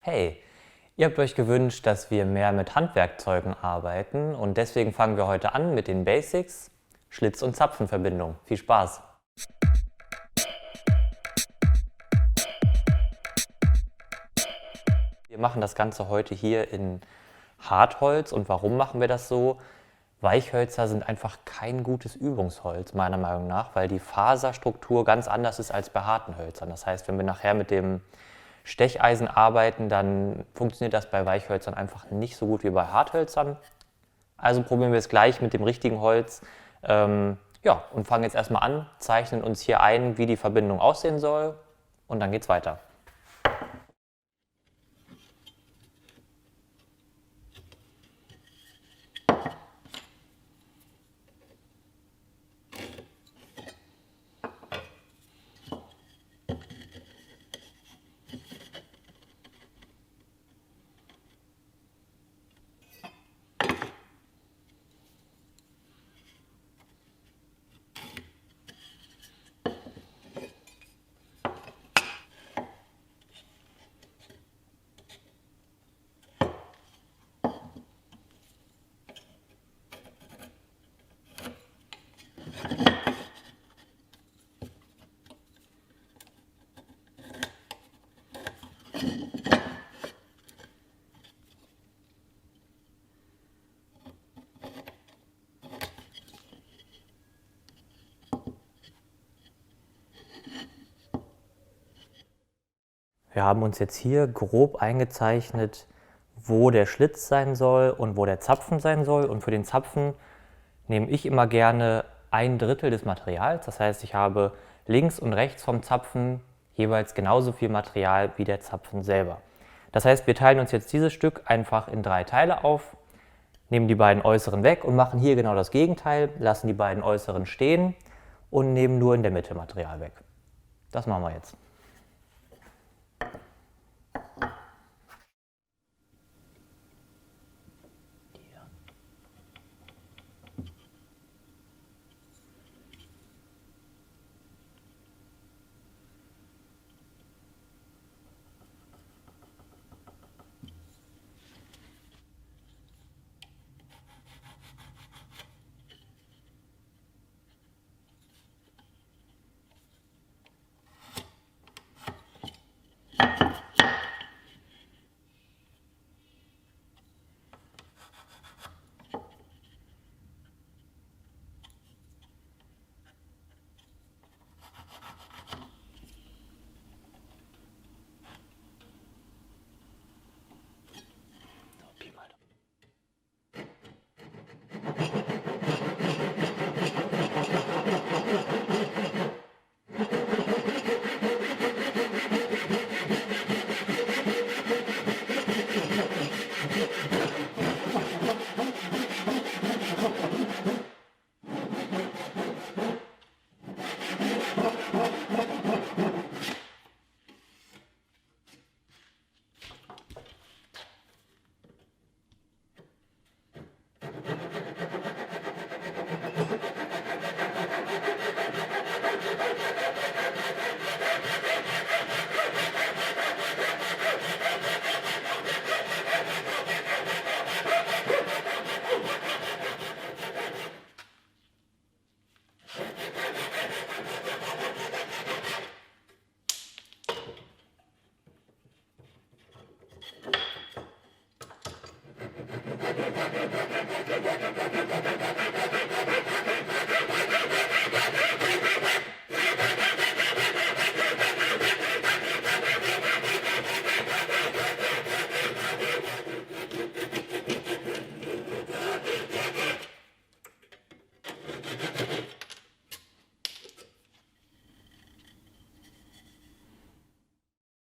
Hey, ihr habt euch gewünscht, dass wir mehr mit Handwerkzeugen arbeiten und deswegen fangen wir heute an mit den Basics, Schlitz- und Zapfenverbindung. Viel Spaß! Wir machen das Ganze heute hier in Hartholz und warum machen wir das so? Weichhölzer sind einfach kein gutes Übungsholz, meiner Meinung nach, weil die Faserstruktur ganz anders ist als bei harten Hölzern. Das heißt, wenn wir nachher mit dem Stecheisen arbeiten, dann funktioniert das bei Weichhölzern einfach nicht so gut wie bei Harthölzern. Also probieren wir es gleich mit dem richtigen Holz. Ja, und fangen jetzt erstmal an, zeichnen uns hier ein, wie die Verbindung aussehen soll und dann geht's weiter. Wir haben uns jetzt hier grob eingezeichnet, wo der Schlitz sein soll und wo der Zapfen sein soll. Und für den Zapfen nehme ich immer gerne 1/3 des Materials. Das heißt, ich habe links und rechts vom Zapfen jeweils genauso viel Material wie der Zapfen selber. Das heißt, wir teilen uns jetzt dieses Stück einfach in 3 Teile auf, nehmen die beiden äußeren weg und machen hier genau das Gegenteil, lassen die beiden äußeren stehen und nehmen nur in der Mitte Material weg. Das machen wir jetzt.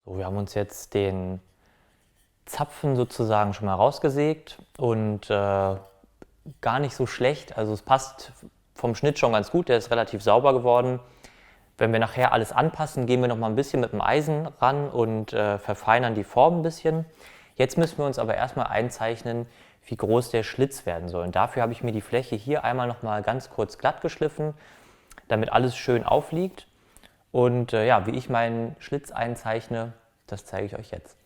So, wir haben uns jetzt den Zapfen sozusagen schon mal rausgesägt und gar nicht so schlecht. Also es passt vom Schnitt schon ganz gut, der ist relativ sauber geworden. Wenn wir nachher alles anpassen, gehen wir noch mal ein bisschen mit dem Eisen ran und verfeinern die Form ein bisschen. Jetzt müssen wir uns aber erstmal einzeichnen, wie groß der Schlitz werden soll. Und dafür habe ich mir die Fläche hier einmal noch mal ganz kurz glatt geschliffen, damit alles schön aufliegt. Und ja, wie ich meinen Schlitz einzeichne, das zeige ich euch jetzt.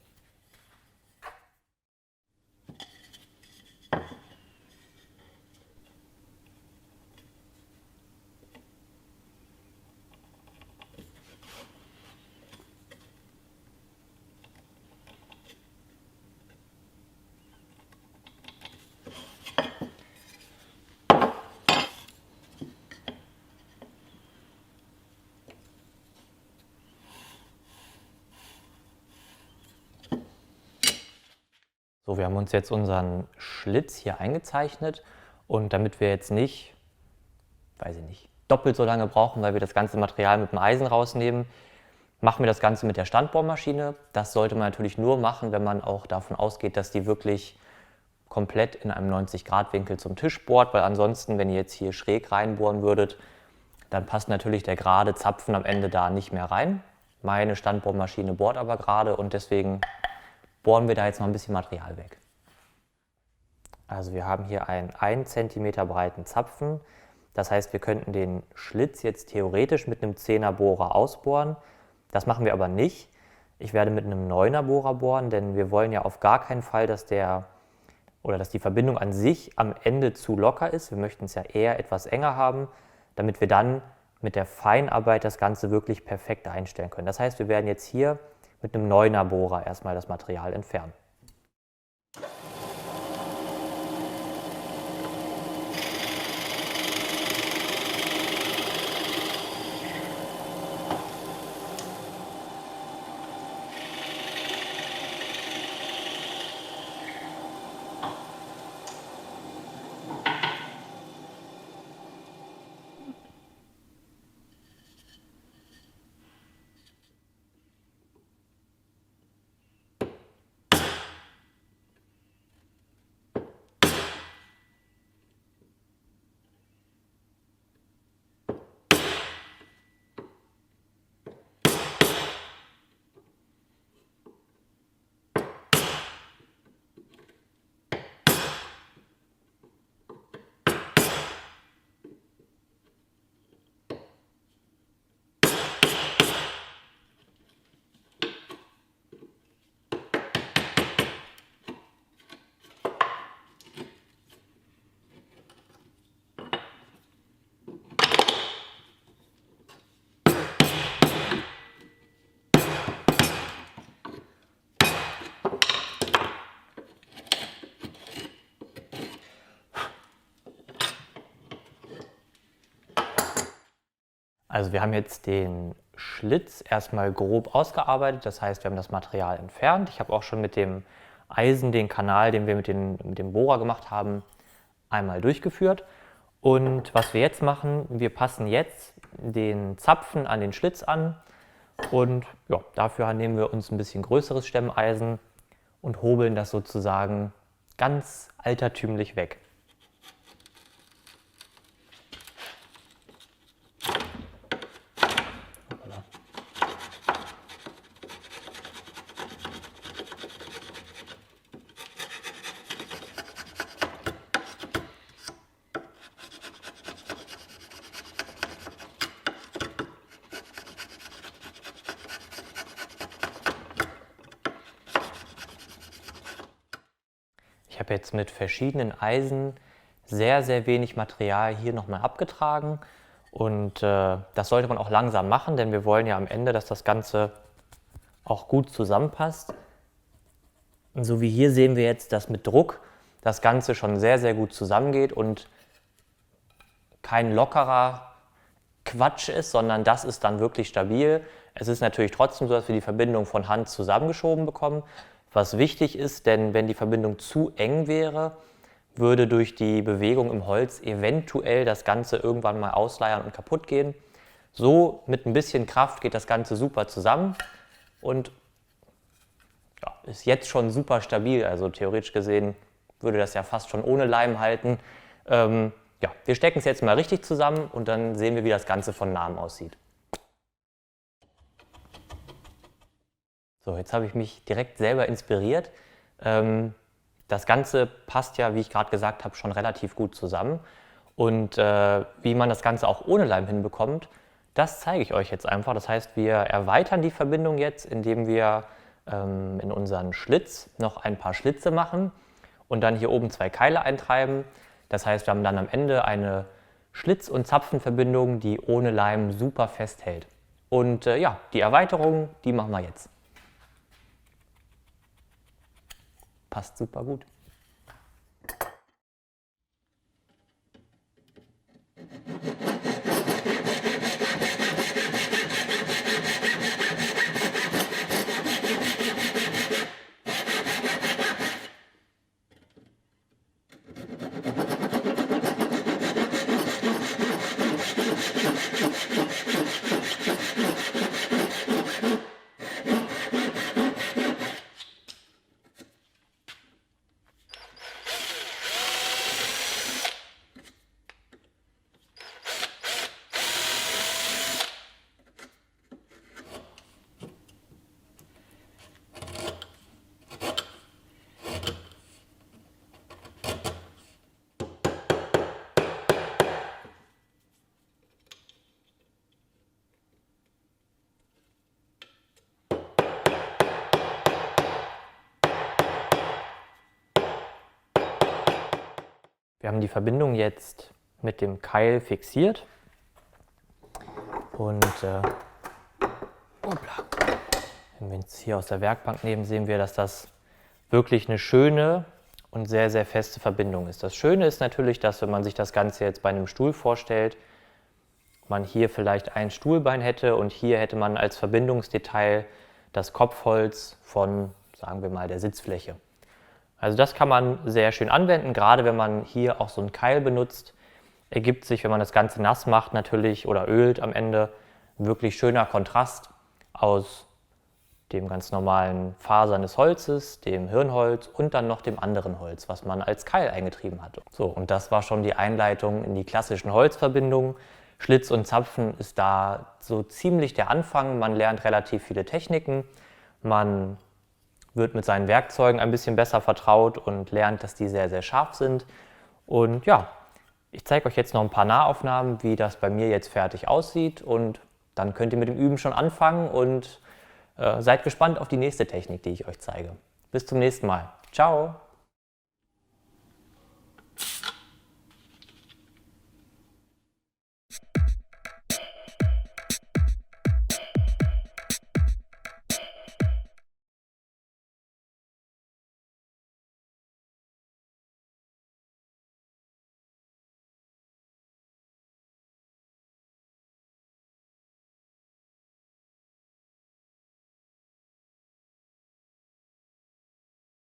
So, wir haben uns jetzt unseren Schlitz hier eingezeichnet und damit wir jetzt nicht, weiß ich nicht, doppelt so lange brauchen, weil wir das ganze Material mit dem Eisen rausnehmen, machen wir das Ganze mit der Standbohrmaschine. Das sollte man natürlich nur machen, wenn man auch davon ausgeht, dass die wirklich komplett in einem 90-Grad-Winkel zum Tisch bohrt, weil ansonsten, wenn ihr jetzt hier schräg reinbohren würdet, dann passt natürlich der gerade Zapfen am Ende da nicht mehr rein. Meine Standbohrmaschine bohrt aber gerade und deswegen bohren wir da jetzt noch ein bisschen Material weg. Also wir haben hier einen 1 cm breiten Zapfen. Das heißt, wir könnten den Schlitz jetzt theoretisch mit einem 10er Bohrer ausbohren. Das machen wir aber nicht. Ich werde mit einem 9er Bohrer bohren, denn wir wollen ja auf gar keinen Fall, dass die Verbindung an sich am Ende zu locker ist. Wir möchten es ja eher etwas enger haben, damit wir dann mit der Feinarbeit das Ganze wirklich perfekt einstellen können. Das heißt, wir werden jetzt hier mit einem 9er Bohrer erstmal das Material entfernen. Also wir haben jetzt den Schlitz erstmal grob ausgearbeitet, das heißt, wir haben das Material entfernt. Ich habe auch schon mit dem Eisen den Kanal, den wir mit dem Bohrer gemacht haben, einmal durchgeführt. Und was wir jetzt machen, wir passen jetzt den Zapfen an den Schlitz an und ja, dafür nehmen wir uns ein bisschen größeres Stemmeisen und hobeln das sozusagen ganz altertümlich weg. Ich habe jetzt mit verschiedenen Eisen sehr, sehr wenig Material hier nochmal abgetragen und das sollte man auch langsam machen, denn wir wollen ja am Ende, dass das Ganze auch gut zusammenpasst. Und so wie hier sehen wir jetzt, dass mit Druck das Ganze schon sehr, sehr gut zusammengeht und kein lockerer Quatsch ist, sondern das ist dann wirklich stabil. Es ist natürlich trotzdem so, dass wir die Verbindung von Hand zusammengeschoben bekommen, was wichtig ist, denn wenn die Verbindung zu eng wäre, würde durch die Bewegung im Holz eventuell das Ganze irgendwann mal ausleiern und kaputt gehen. So mit ein bisschen Kraft geht das Ganze super zusammen und ja, ist jetzt schon super stabil. Also theoretisch gesehen würde das ja fast schon ohne Leim halten. Ja, wir stecken es jetzt mal richtig zusammen und dann sehen wir, wie das Ganze von Nahem aussieht. So, jetzt habe ich mich direkt selber inspiriert. Das Ganze passt ja, wie ich gerade gesagt habe, schon relativ gut zusammen. Und wie man das Ganze auch ohne Leim hinbekommt, das zeige ich euch jetzt einfach. Das heißt, wir erweitern die Verbindung jetzt, indem wir in unseren Schlitz noch ein paar Schlitze machen und dann hier oben 2 Keile eintreiben. Das heißt, wir haben dann am Ende eine Schlitz- und Zapfenverbindung, die ohne Leim super festhält. Und ja, die Erweiterung, die machen wir jetzt. Passt super gut. Wir haben die Verbindung jetzt mit dem Keil fixiert und wenn wir jetzt hier aus der Werkbank nehmen, sehen wir, dass das wirklich eine schöne und sehr, sehr feste Verbindung ist. Das Schöne ist natürlich, dass, wenn man sich das Ganze jetzt bei einem Stuhl vorstellt, man hier vielleicht ein Stuhlbein hätte und hier hätte man als Verbindungsdetail das Kopfholz von, sagen wir mal, der Sitzfläche. Also das kann man sehr schön anwenden, gerade wenn man hier auch so einen Keil benutzt, ergibt sich, wenn man das Ganze nass macht natürlich oder ölt am Ende, ein wirklich schöner Kontrast aus dem ganz normalen Fasern des Holzes, dem Hirnholz und dann noch dem anderen Holz, was man als Keil eingetrieben hatte. So, und das war schon die Einleitung in die klassischen Holzverbindungen. Schlitz und Zapfen ist da so ziemlich der Anfang. Man lernt relativ viele Techniken, man wird mit seinen Werkzeugen ein bisschen besser vertraut und lernt, dass die sehr, sehr scharf sind. Und ja, ich zeige euch jetzt noch ein paar Nahaufnahmen, wie das bei mir jetzt fertig aussieht und dann könnt ihr mit dem Üben schon anfangen und seid gespannt auf die nächste Technik, die ich euch zeige. Bis zum nächsten Mal. Ciao!